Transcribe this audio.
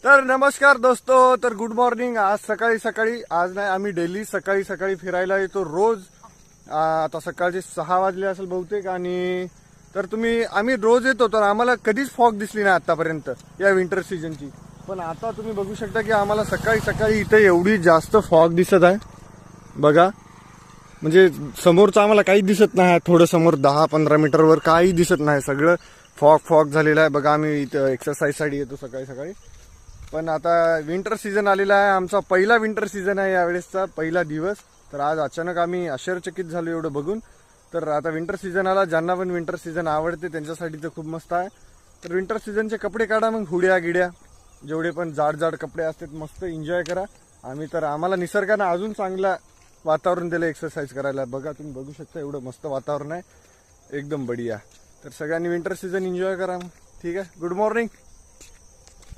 तर नमस्कार दोस्तो, तर गुड मॉर्निंग। आज सकाळी सकाळी, आज नाही, आम्ही डेली सकाळी सकाळी फिरायला येतो रोज। आता सकाळचे 6 वाजले असेल बहुतेक। आणि तर आम्ही रोज येतो, तर आम्हाला कधीच फॉग दिसली नाही आतापर्यंत या विंटर सीजनची। पण आता तुम्ही बघू शकता की आम्हाला सकाळी सकाळी इथे एवढी जास्त फॉग दिसत आहे बघा। म्हणजे समोरचं आम्हाला काही दिसत नाही, थोडं समोर 10-15 मीटरवर काही दिसत नाही, सगळं फॉग फॉग झालेलं आहे बघा। आम्ही इथं एक्सरसाइजसाठी येतो सकाळी सकाळी, पण आता विंटर सीझन आलेला आहे, आमचा पहिला विंटर सीझन आहे यावेळेसचा पहिला दिवस। तर आज अचानक आम्ही आश्चर्यचकित झालो एवढं बघून। तर आता विंटर सीझन आला, ज्यांना पण विंटर सीझन आवडते त्यांच्यासाठी तर खूप मस्त आहे। तर विंटर सीझनचे कपडे काढा, मग हुड्या गिड्या जेवढे पण जाड जाड कपडे असतात मस्त एन्जॉय करा। आम्हाला निसर्गाने अजून चांगला वातावरण दिलं एक्सरसाइज करायला बघा। तुम्ही बघू शकता एवढं मस्त वातावरण आहे, एकदम बढिया। तर सगळ्यांनी विंटर सीझन एन्जॉय करा। ठीक आहे, गुड मॉर्निंग।